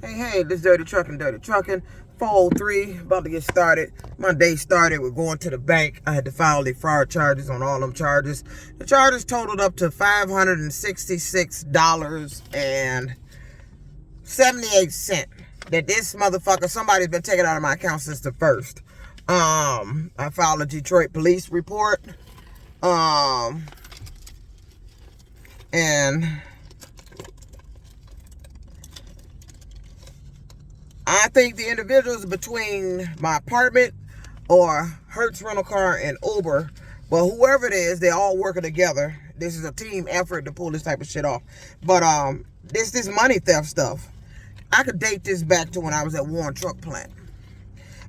Hey, this Dirty Trucking, 403, about to get started. My day started with going to the bank. I had to file the fraud charges on all them charges. The charges totaled up to $566.78. That this motherfucker, somebody's been taking out of my account since the first. I filed a Detroit police report. And I think the individuals between my apartment or Hertz Rental Car and Uber, well, whoever it is, they're all working together. This is a team effort to pull this type of shit off. But this money theft stuff, I could date this back to when I was at Warren Truck Plant.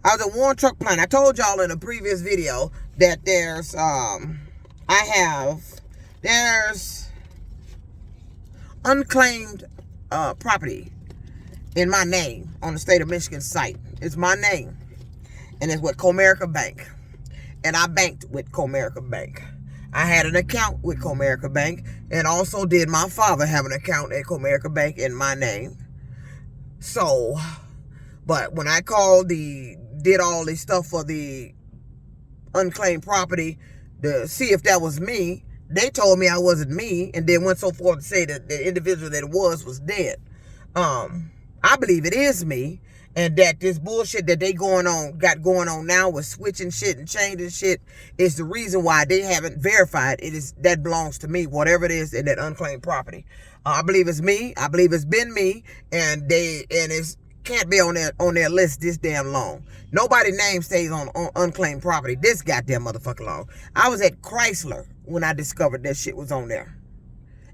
I was at Warren Truck Plant. I told y'all in a previous video that there's unclaimed property in my name on the state of Michigan site. It's my name, and it's with Comerica Bank, and I banked with Comerica Bank. I had an account with Comerica Bank, and also did my father have an account at Comerica Bank in my name. So, but when I did all this stuff for the unclaimed property to see if that was me, they told me I wasn't me, and then went so forth to say that the individual that it was dead. I believe it is me, and that this bullshit that they got going on now with switching shit and changing shit is the reason why they haven't verified that belongs to me, whatever it is in that unclaimed property. I believe it's me. I believe it's been me, and it can't be on their list this damn long. Nobody's name stays on unclaimed property this goddamn motherfucker long. I was at Chrysler when I discovered that shit was on there.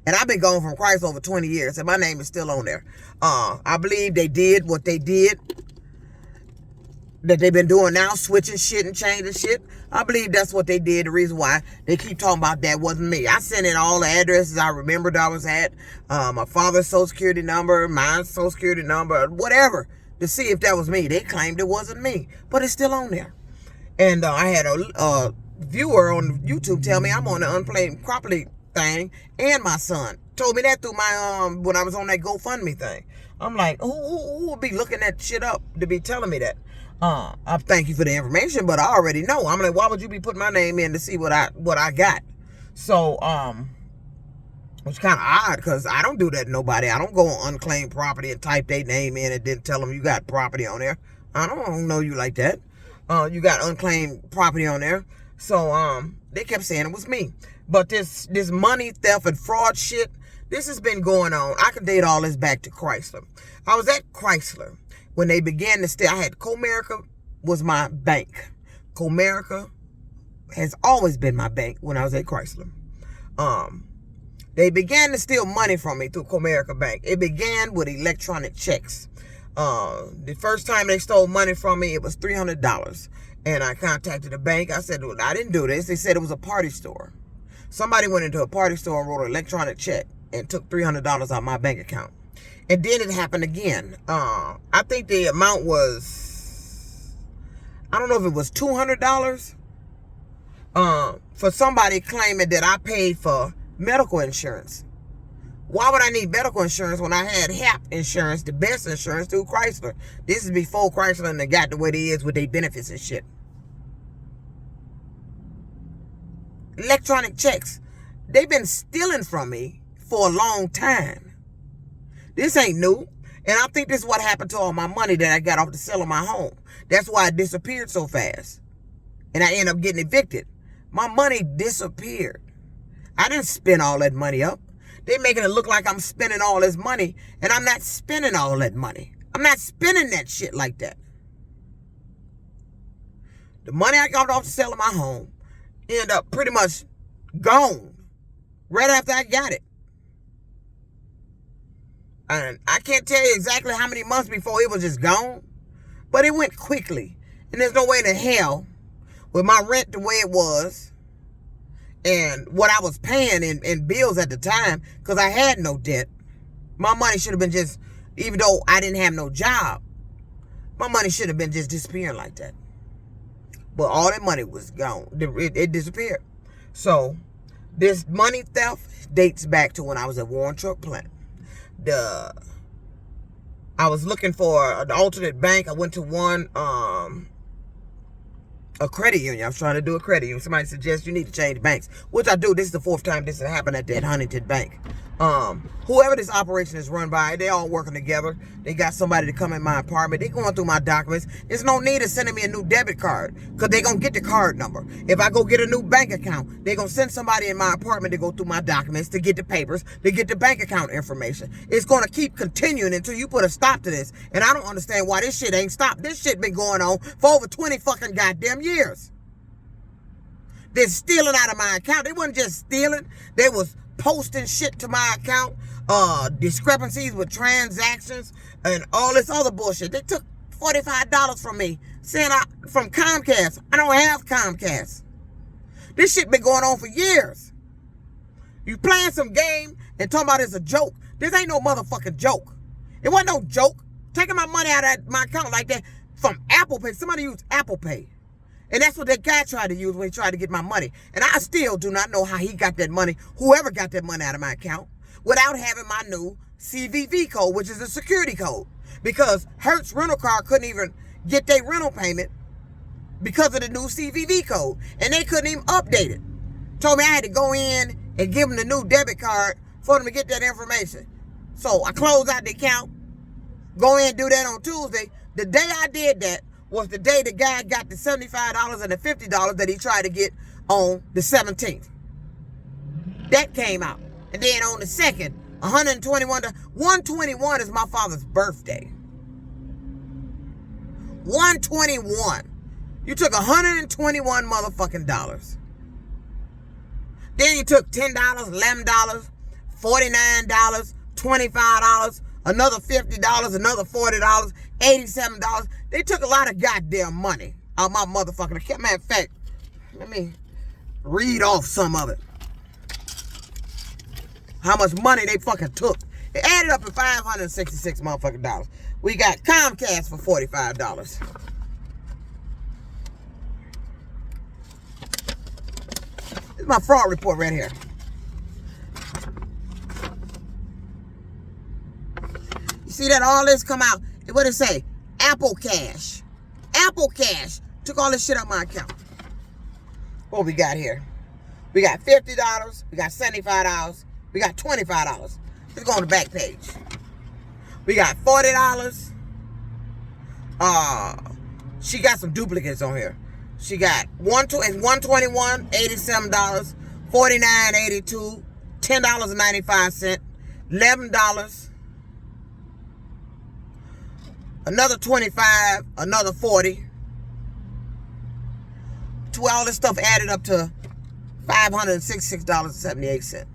And I've been gone from Chrysler over 20 years, and my name is still on there. I believe they did what they did, that they've been doing now, switching shit and changing shit. I believe that's what they did. The reason why they keep talking about that wasn't me. I sent in all the addresses I remembered I was at, my father's social security number, my social security number, whatever, to see if that was me. They claimed it wasn't me, but it's still on there. And I had a viewer on YouTube tell me I'm on the unclaimed property thing, and my son told me that through my when I was on that GoFundMe thing. I'm like, who would be looking that shit up to be telling me that? I thank you for the information, but I already know. I'm like, why would you be putting my name in to see what I got? So it's kind of odd, because I don't do that to nobody. I don't go on unclaimed property and type their name in and then tell them you got property on there. I don't know you like that. You got unclaimed property on there. So they kept saying it was me. But this money theft and fraud shit, this has been going on. I can date all this back to Chrysler. I was at Chrysler when they began to steal. I had Comerica was my bank. Comerica has always been my bank when I was at Chrysler. They began to steal money from me through Comerica Bank. It began with electronic checks. The first time they stole money from me, it was $300. And I contacted the bank. I said, well, I didn't do this. They said it was a party store. Somebody went into a party store and wrote an electronic check and took $300 out of my bank account. And then it happened again. I think the amount was, I don't know if it was $200. For somebody claiming that I paid for medical insurance. Why would I need medical insurance when I had HAP insurance, the best insurance, through Chrysler? This is before Chrysler and they got the way it is with their benefits and shit. Electronic checks. They've been stealing from me for a long time. This ain't new. And I think this is what happened to all my money that I got off the sale of my home. That's why it disappeared so fast. And I ended up getting evicted. My money disappeared. I didn't spend all that money up. They're making it look like I'm spending all this money, and I'm not spending all that money. I'm not spending that shit like that. The money I got off the sale of my home ended up pretty much gone right after I got it. And I can't tell you exactly how many months before it was just gone, but it went quickly. And there's no way in hell, with my rent the way it was, and what I was paying in bills at the time, because I had no debt, my money should have been just, even though I didn't have no job, my money should have been just disappearing like that. But all that money was gone. It disappeared. So this money theft dates back to when I was at Warren Truck Plant. The I was looking for an alternate bank. I went to one, a credit union. I was trying to do a credit union. Somebody suggests you need to change banks, which I do. This is the 4th time this has happened at that Huntington Bank. Whoever this operation is run by, they all working together. They got somebody to come in my apartment. They going through my documents. There's no need of sending me a new debit card because they going to get the card number. If I go get a new bank account, they going to send somebody in my apartment to go through my documents, to get the papers, to get the bank account information. It's going to keep continuing until you put a stop to this. And I don't understand why this shit ain't stopped. This shit been going on for over 20 fucking goddamn years. They're stealing out of my account. They wasn't just stealing. They was posting shit to my account, discrepancies with transactions and all this other bullshit. They took $45 from me, saying from Comcast. I don't have Comcast. This shit been going on for years. You playing some game and talking about it's a joke. This ain't no motherfucking joke. It wasn't no joke. Taking my money out of my account like that from Apple Pay. Somebody used Apple Pay. And that's what that guy tried to use when he tried to get my money. And I still do not know how he got that money, whoever got that money out of my account, without having my new CVV code, which is a security code. Because Hertz Rental Car couldn't even get their rental payment because of the new CVV code. And they couldn't even update it. Told me I had to go in and give them the new debit card for them to get that information. So I closed out the account, go in and do that on Tuesday. The day I did that was the day the guy got the $75 and the $50 that he tried to get on the 17th. That came out. And then on the 2nd, 121 is my father's birthday. 121. You took 121 motherfucking dollars. Then you took $10, $11, $49, $25, another $50, another $40, $87. They took a lot of goddamn money out my motherfucking account. Matter of fact, let me read off some of it. How much money they fucking took. It added up to $566 motherfucking dollars. We got Comcast for $45. This is my fraud report right here. You see that all this come out? What did it say? Apple Cash. Apple Cash took all this shit out my account. What we got here? We got $50. We got $75. We got $25. Let's go on the back page. We got $40. She got some duplicates on here. She got $121, $87, $49.82, $10.95, $11. Another 25, another 40. All this stuff added up to $566.78.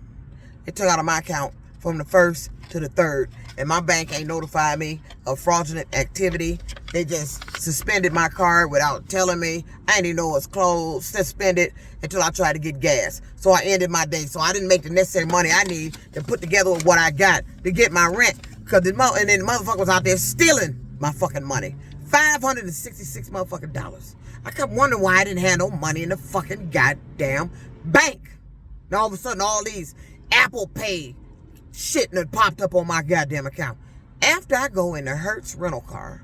It took out of my account from the 1st to the 3rd. And my bank ain't notified me of fraudulent activity. They just suspended my card without telling me. I didn't even know it was closed, suspended, until I tried to get gas. So I ended my day. So I didn't make the necessary money I need to put together with what I got to get my rent. And then the motherfucker was out there stealing my fucking money. $566 motherfucking dollars. I kept wondering why I didn't have no money in the fucking goddamn bank. And all of a sudden, all these Apple Pay shit that popped up on my goddamn account. After I go into Hertz Rental Car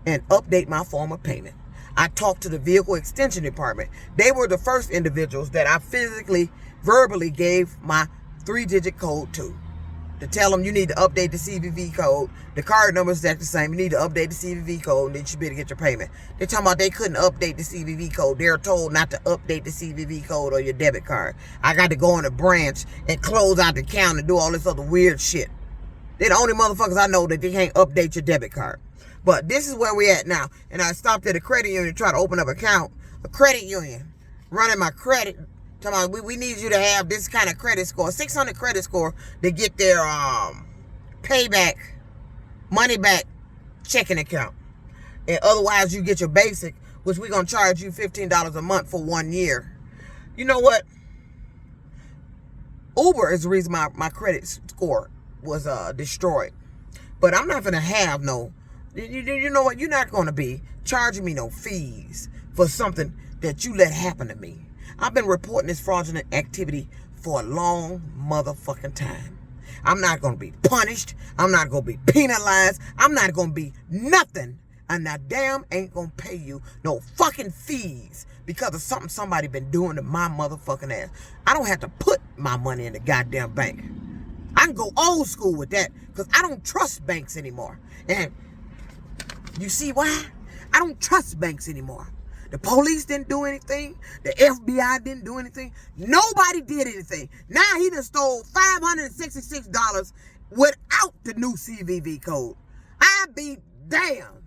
and update my form of payment, I talked to the Vehicle Extension Department. They were the first individuals that I verbally gave my 3-digit code to tell them you need to update the CVV code. The card number is exactly the same. You need to update the CVV code, and then you should be able to get your payment. They're talking about they couldn't update the CVV code. They're told not to update the CVV code or your debit card. I got to go in a branch and close out the account and do all this other weird shit. They're the only motherfuckers I know that they can't update your debit card. But this is where we at now. And I stopped at a credit union to try to open up an account. A credit union running my credit. Talking about, we need you to have this kind of credit score, 600 credit score, to get their payback, money back checking account. And otherwise, you get your basic, which we're going to charge you $15 a month for 1 year. You know what? Uber is the reason my credit score was destroyed. But I'm not going to have no, you know what? You're not going to be charging me no fees for something that you let happen to me. I've been reporting this fraudulent activity for a long motherfucking time. I'm not going to be punished. I'm not going to be penalized. I'm not going to be nothing. And I damn ain't going to pay you no fucking fees because of something somebody been doing to my motherfucking ass. I don't have to put my money in the goddamn bank. I can go old school with that because I don't trust banks anymore. And you see why? I don't trust banks anymore. The police didn't do anything. The FBI didn't do anything. Nobody did anything. Now he done stole $566 without the new CVV code. I be damned.